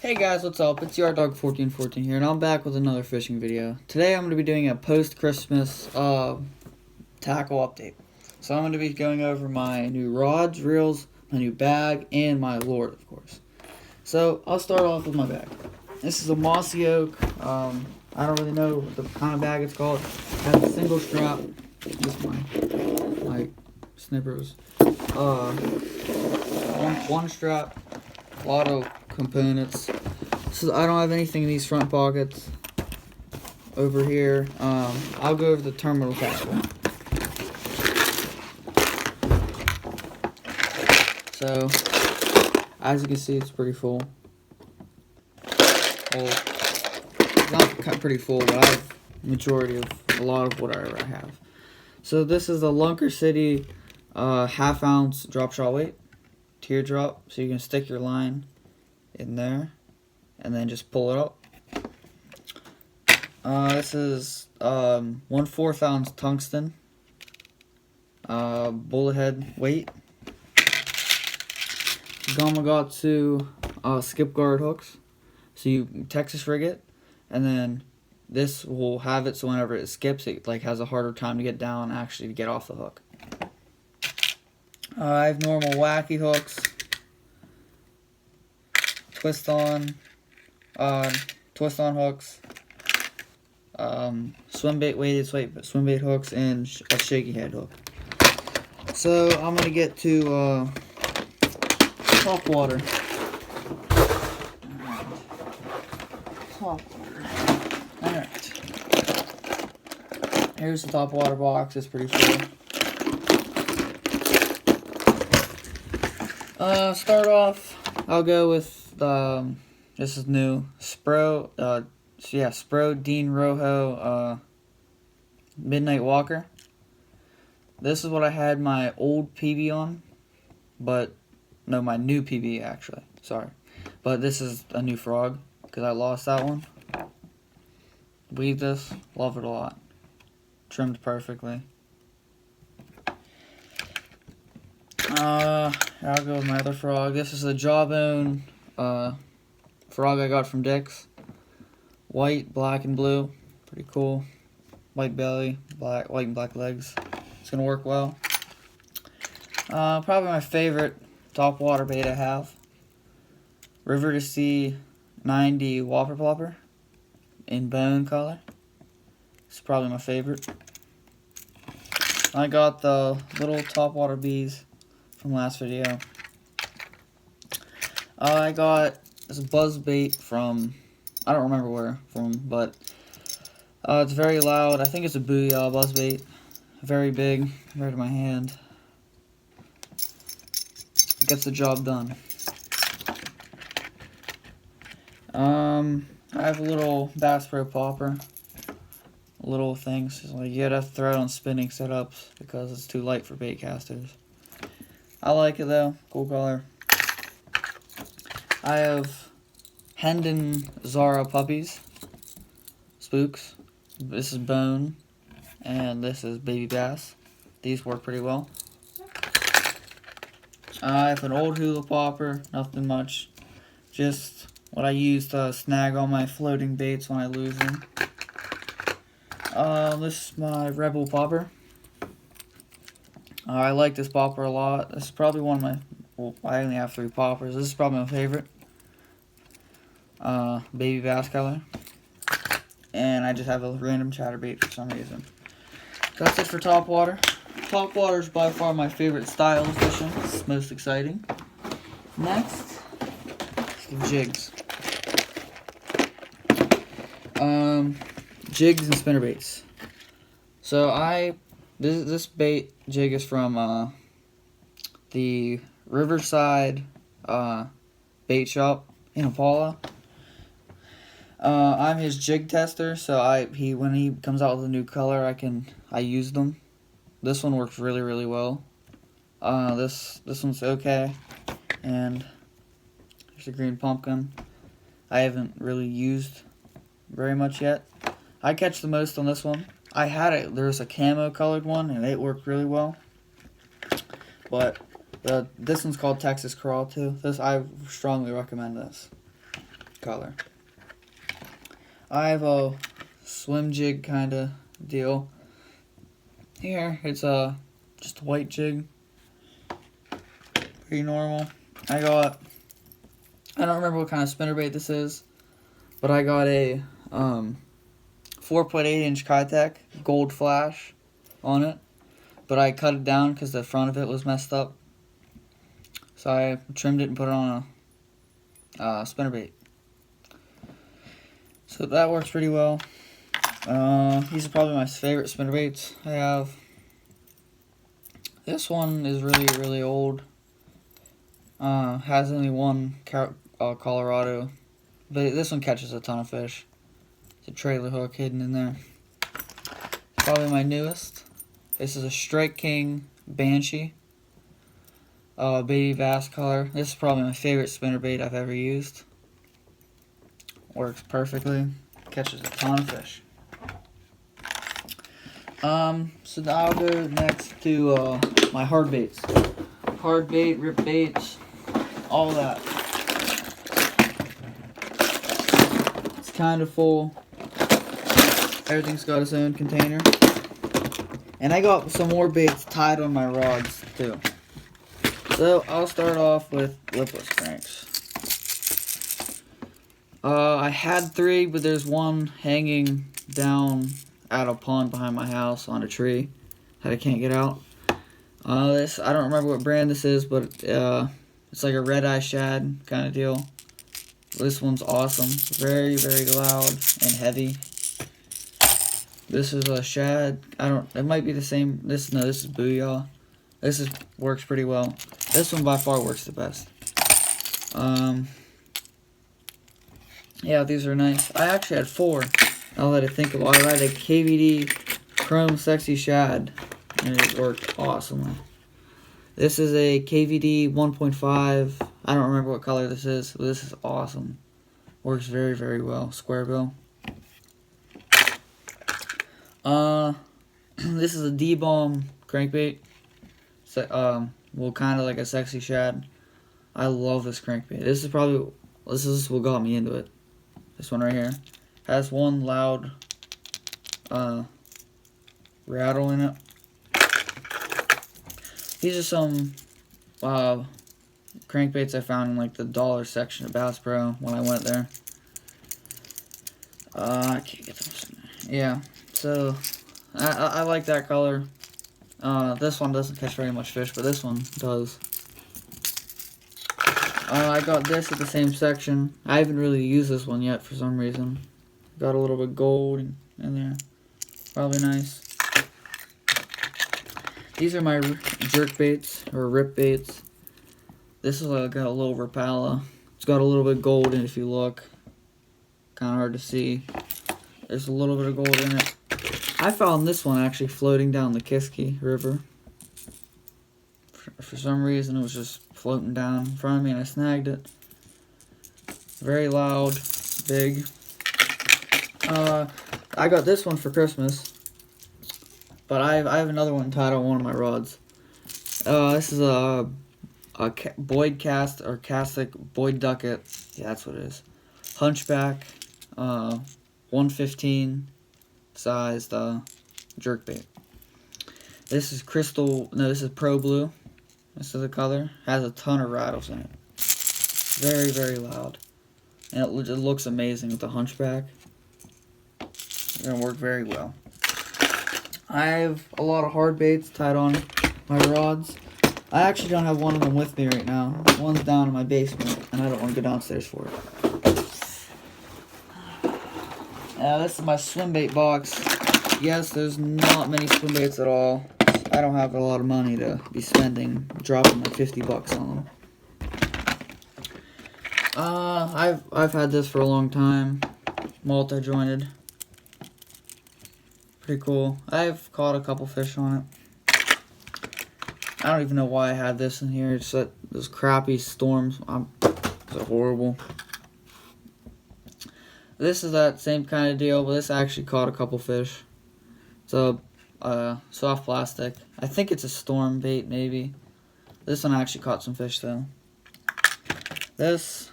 Hey guys, what's up? It's YardDog1414 here, and I'm back with another fishing video. Today I'm going to be doing a post-Christmas tackle update. So I'm going to be going over my new rods, reels, my new bag, and my lure, of course. So I'll start off with my bag. This is a Mossy Oak. I don't really know what the kind of bag it's called. It has a single strap. Just my snippers. One strap. A lot of components. So I don't have anything in these front pockets. Over here, I'll go over the terminal tackle. So, as you can see, it's pretty full. Well, it's not pretty full, but I have majority of a lot of whatever I have. So this is the Lunker City half-ounce drop shot weight teardrop. So you can stick your line in there and then just pull it up. This is 1/4 ounce tungsten bullet head weight. Gamakatsu skip guard hooks. So you Texas rig it, and then this will have it so whenever it skips, it like has a harder time to get down and actually get off the hook. I have normal wacky hooks, twist on hooks, swim bait weighted swim bait hooks, and a shaky head hook. So I'm gonna get to top water. Alright. Here's the top water box. It's pretty full. Start off, I'll go with this is new Spro. Spro Dean Rojo Midnight Walker. This is what I had my old PB on, but no, my new PB actually. Sorry, but this is a new frog because I lost that one. Weave this, love it a lot. Trimmed perfectly. I'll go with my other frog. This is a Jawbone frog I got from Dick's. White, black, and blue. Pretty cool. White belly, white and black legs. It's gonna work well. Probably my favorite top water bait I have. River to Sea 90 Whopper Plopper in bone color. It's probably my favorite. I got the little top water bees from last video. I got this buzz bait from, I don't remember where from, but it's very loud. I think it's a Booyah buzz bait. Very big, right in my hand. Gets the job done. I have a little Bass Pro popper. Little things, like you gotta throw it on spinning setups because it's too light for bait casters. I like it though, cool color. I have Hendon Zara puppies, spooks. This is bone, and this is baby bass. These work pretty well. I have an old hula popper, nothing much, just what I use to snag all my floating baits when I lose them. This is my Rebel popper. I like this popper a lot. This is probably one of my, well, I only have 3 poppers. This is probably my favorite. Baby bass color. And I just have a random chatterbait for some reason. That's it for top water. Top water is by far my favorite style of fishing. It's most exciting. Next, the jigs. Jigs and spinnerbaits. So this bait jig is from the Riverside bait shop in Impala. I'm his jig tester, so when he comes out with a new color, I use them. This one works really, really well. This one's okay, and there's a green pumpkin. I haven't really used very much yet. I catch the most on this one. There's a camo colored one, and it worked really well. But this one's called Texas Crawl too. I strongly recommend this. color. I have a swim jig kind of deal. Here, it's just a white jig. Pretty normal. I don't remember what kind of spinnerbait this is, but I got a 4.8 inch Kitech gold flash on it, but I cut it down because the front of it was messed up. So I trimmed it and put it on a spinnerbait. So that works pretty well. These are probably my favorite spinnerbaits I have. This one is really old. Has only one Colorado, but this one catches a ton of fish. It's a trailer hook hidden in there. It's probably my newest. This is a Strike King Banshee. Baby bass color. This is probably my favorite spinnerbait I've ever used. Works perfectly. Catches a ton of fish. So now I'll go next to my hard baits. Hard bait, rip baits, all that. It's kind of full. Everything's got its own container. And I got some more baits tied on my rods too. So I'll start off with lipless cranks. I had 3, but there's one hanging down at a pond behind my house on a tree that I can't get out. This, I don't remember what brand this is, but it's like a red eye shad kind of deal. This one's awesome. Very loud and heavy. This is a shad. It might be the same. This is Booyah. Works pretty well. This one by far works the best. Yeah, these are nice. I actually had 4. Now that I think about it, I had a KVD Chrome Sexy Shad, and it worked awesomely. This is a KVD 1.5. I don't remember what color this is, but this is awesome. Works very well. Square bill. This is a D-Bomb crankbait. So, well, kind of like a Sexy Shad. I love this crankbait. This is what got me into it. This one right here has one loud rattle in it. These are some crankbaits I found in like the dollar section of Bass Pro when I went there. I can't get them. Yeah, so I like that color. This one doesn't catch very much fish, but this one does. I got this at the same section. I haven't really used this one yet for some reason. Got a little bit gold in there. Probably nice. These are my jerk baits, or rip baits. This is like a little Rapala. It's got a little bit of gold in it if you look. Kind of hard to see. There's a little bit of gold in it. I found this one actually floating down the Kiski River. For some reason it was just floating down in front of me and I snagged it. Very loud, big. I got this one for Christmas, but I have another one tied on one of my rods. This is a Boyd Cast or Castic Boyd Duckett. Yeah, that's what it is. Hunchback, 115 sized jerkbait. This is this is Pro Blue. This is the color. Has a ton of rattles in it. Very loud. And it looks amazing with the Hunchback. It's going to work very well. I have a lot of hard baits tied on my rods. I actually don't have one of them with me right now. One's down in my basement, and I don't want to go downstairs for it. Now, this is my swim bait box. Yes, there's not many swim baits at all. I don't have a lot of money to be dropping like 50 bucks on them. I've had this for a long time. Multi-jointed. Pretty cool. I've caught a couple fish on it. I don't even know why I had this in here. It's that those crappy storms. They're horrible. This is that same kind of deal, but this actually caught a couple fish. It's a soft plastic. I think it's a storm bait, maybe. This one actually caught some fish, though. This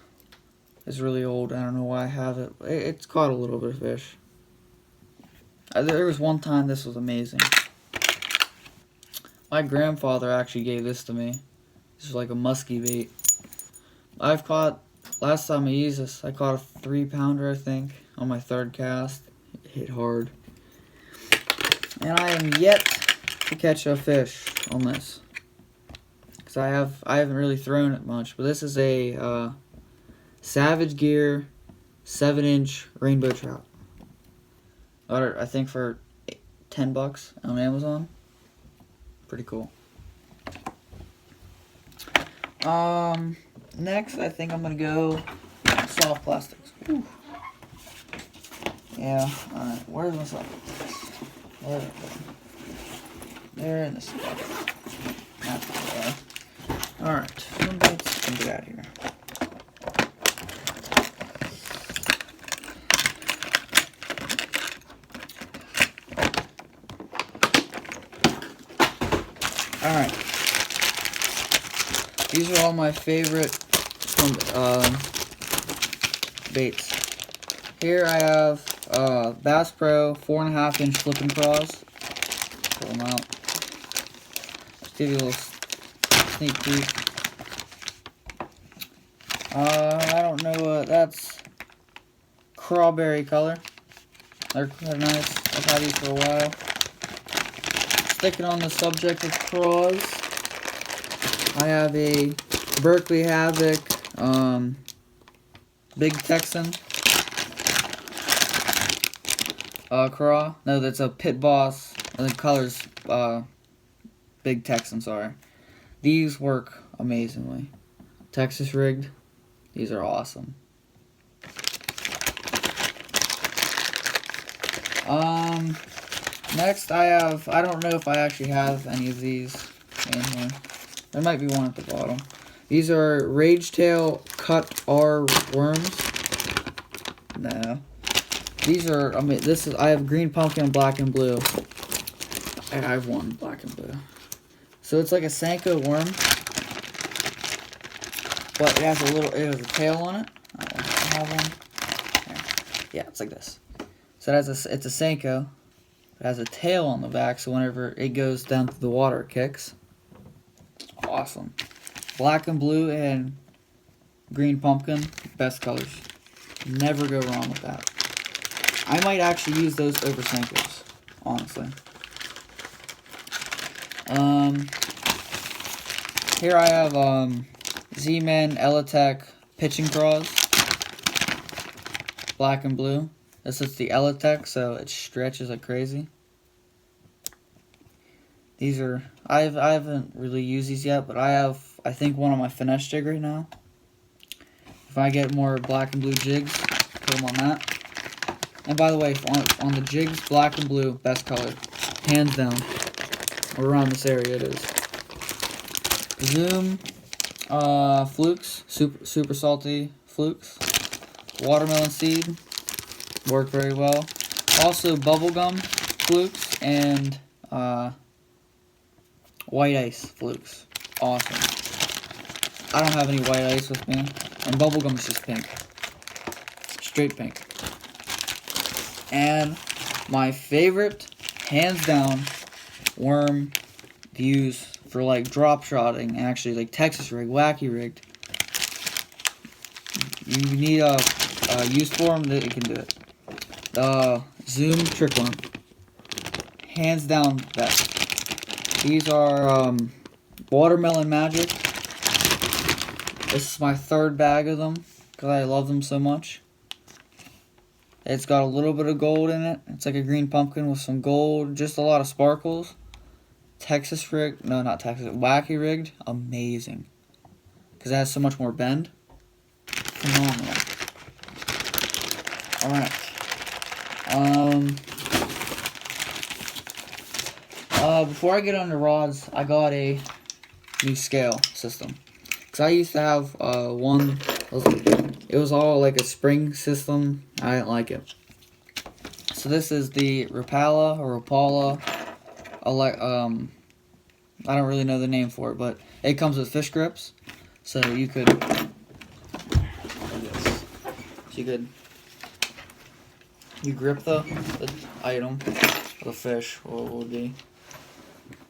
It's really old. I don't know why I have it. It's caught a little bit of fish. There was one time this was amazing. My grandfather actually gave this to me. This is like a musky bait. I've caught, last time I used this, I caught a 3-pounder, I think, on my 3rd cast. It hit hard. And I am yet to catch a fish on this. Because I haven't really thrown it much. But this is a Savage Gear 7-inch rainbow trout. I think for $10 on Amazon. Pretty cool. Next, I think I'm gonna go soft plastics. Whew. Yeah. All right. Where's my soft plastics? They're in this bucket. That's the all right. Let's get out of here. Alright, these are all my favorite baits. Here I have Bass Pro 4.5-inch flipping craws. Pull them out. Just give you a little sneak peek. I don't know, that's crawberry color. They're nice. I've had these for a while. Sticking on the subject of craws, I have a Berkley Havoc Big Texan craw. No, that's a Pit Boss. The color's Big Texan, sorry. These work amazingly. Texas rigged. These are awesome. Next I don't know if I actually have any of these in here. There might be one at the bottom. These are Rage Tail Cut R worms. No. These are, I have green pumpkin, black and blue. I have one black and blue. So it's like a Senko worm. But it has a tail on it. I have one. Here. Yeah, it's like this. So it's a Senko. It has a tail on the back, so whenever it goes down to the water, it kicks. Awesome. Black and blue and green pumpkin, best colors. Never go wrong with that. I might actually use those over Senkos, honestly. Here I have Z-Man Elitech pitching craws. Black and blue. This is the Elitech, so it stretches like crazy. These are, I haven't really used these yet, but I have, I think, one on my finesse jig right now. If I get more black and blue jigs, put them on that. And by the way, on the jigs, black and blue, best color. Hands down. Around this area it is. Zoom Flukes, super salty Flukes. Watermelon seed, work very well. Also bubblegum Flukes and white ice Flukes. Awesome. I don't have any white ice with me. And bubblegum is just pink. Straight pink. And my favorite, hands down, worm to use for like drop shotting, actually like Texas rig, wacky rigged. You need a use form that it can do it. The Zoom trick worm. Hands down best. These are Watermelon Magic. This is my third bag of them because I love them so much. It's got a little bit of gold in it. It's like a green pumpkin with some gold, just a lot of sparkles. Texas rigged, no, not Texas, wacky rigged, amazing. Because it has so much more bend. Phenomenal. Alright. Before I get on the rods, I got a new scale system. Because I used to have one, it was all like a spring system. I didn't like it. So this is the Rapala or Rapala. I don't really know the name for it, but it comes with fish grips. So you could, you grip the item, the fish, what it would be.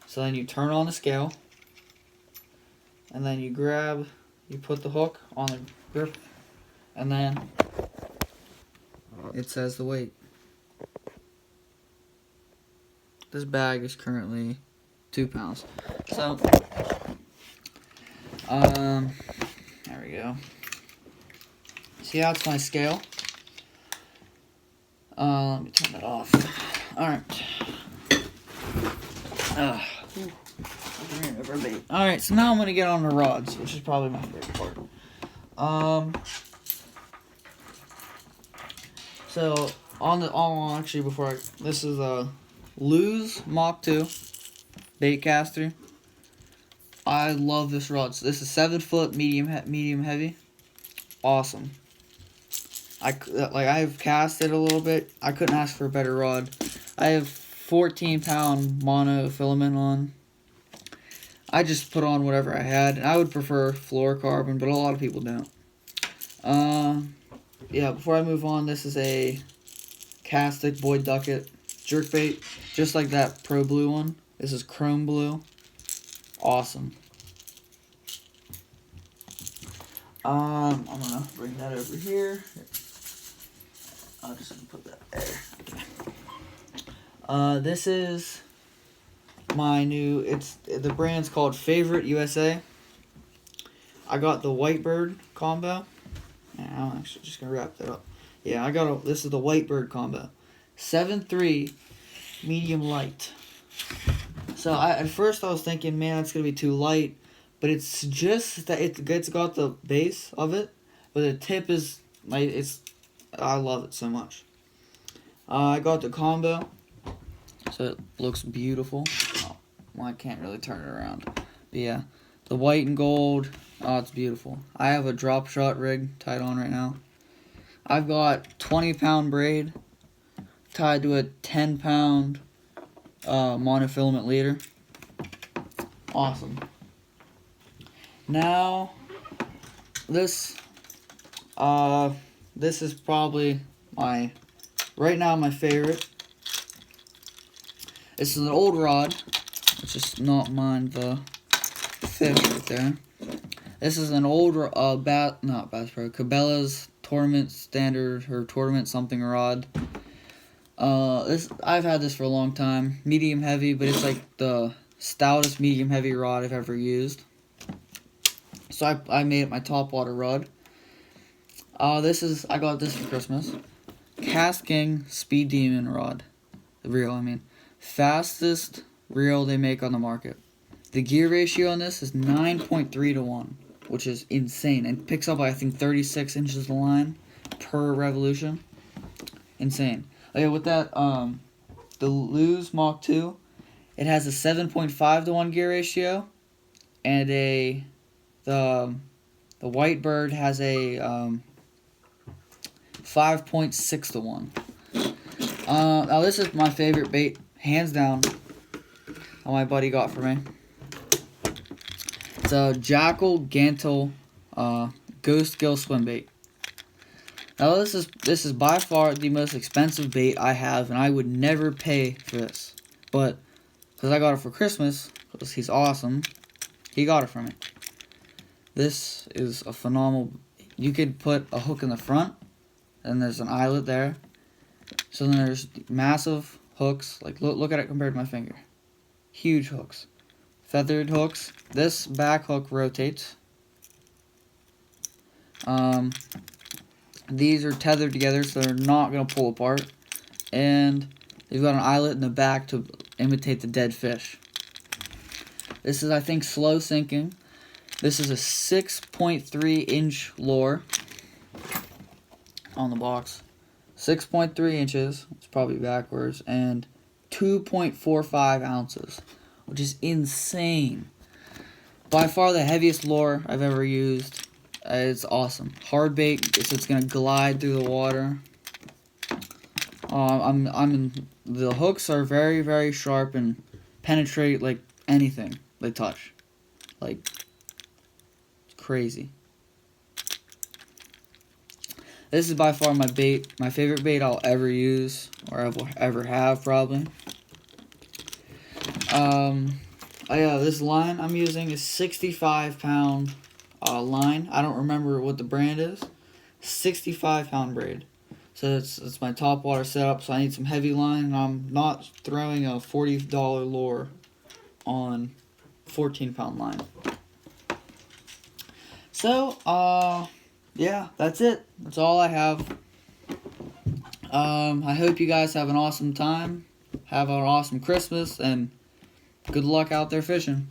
So then you turn on the scale, and then you put the hook on the grip, and then it says the weight. This bag is currently 2 pounds. So, there we go. See how it's my scale? Let me turn that off. Alright. Alright, so now I'm going to get on the rods, which is probably my favorite part. So, this is a Lew's Mach 2 bait caster. I love this rod. So this is 7 foot medium heavy. Awesome. I've casted a little bit. I couldn't ask for a better rod. I have 14-pound monofilament on. I just put on whatever I had. And I would prefer fluorocarbon, but a lot of people don't. Yeah, before I move on, this is a Castic Boyd Duckett jerkbait, just like that Pro Blue one. This is Chrome Blue. Awesome. I'm gonna bring that over here. I'm just gonna put that there. Okay. This is my new. The brand's called Favorite USA. I got the Whitebird combo. Yeah, I'm actually just gonna wrap that up. Yeah, this is the Whitebird combo. 7.3 medium light. So at first I was thinking, man, it's gonna be too light, but it's just that it's got the base of it, but the tip is I love it so much. I got the combo, so it looks beautiful. Oh, well, I can't really turn it around, but yeah, the white and gold. Oh, it's beautiful. I have a drop shot rig tied on right now. I've got 20-pound braid tied to a 10-pound monofilament leader. Awesome. Now, this is probably right now my favorite. This is an old rod. Let's just not mind the fish right there. This is an old not Bass Pro, Cabela's Tournament Standard or Tournament something rod. I've had this for a long time. Medium heavy, but it's like the stoutest medium heavy rod I've ever used. So I made it my top water rod. I got this for Christmas. KastKing Speed Demon rod. The reel, I mean. Fastest reel they make on the market. The gear ratio on this is 9.3 to 1, which is insane. And picks up, I think, 36 inches of line per revolution. Insane. Okay, with that, the Lew's Mach 2, it has a 7.5 to 1 gear ratio, and the Whitebird has a 5.6 to 1. Now this is my favorite bait, hands down, that my buddy got for me. It's a Jackal Gantel Ghost Gill swim bait. Now this is by far the most expensive bait I have, and I would never pay for this. But because I got it for Christmas, because he's awesome, he got it for me. This is a phenomenal. You could put a hook in the front, and there's an eyelet there. So then there's massive hooks. Like look at it compared to my finger. Huge hooks, feathered hooks. This back hook rotates. These are tethered together, so they're not going to pull apart. And they've got an eyelet in the back to imitate the dead fish. This is, I think, slow sinking. This is a 6.3 inch lure on the box. 6.3 inches. It's probably backwards. And 2.45 ounces, which is insane. By far the heaviest lure I've ever used. It's awesome. Hard bait, so it's gonna glide through the water. The hooks are very, very sharp and penetrate like anything they touch. Like, it's crazy. This is by far my favorite bait I'll ever use, or I will ever have, probably. Oh yeah, this line I'm using is 65-pound line. I don't remember what the brand is. 65-pound braid. So it's my top water setup, so I need some heavy line. I'm not throwing a $40 lure on 14-pound line. So, yeah, that's it. That's all I have. I hope you guys have an awesome time. Have an awesome Christmas, and good luck out there fishing.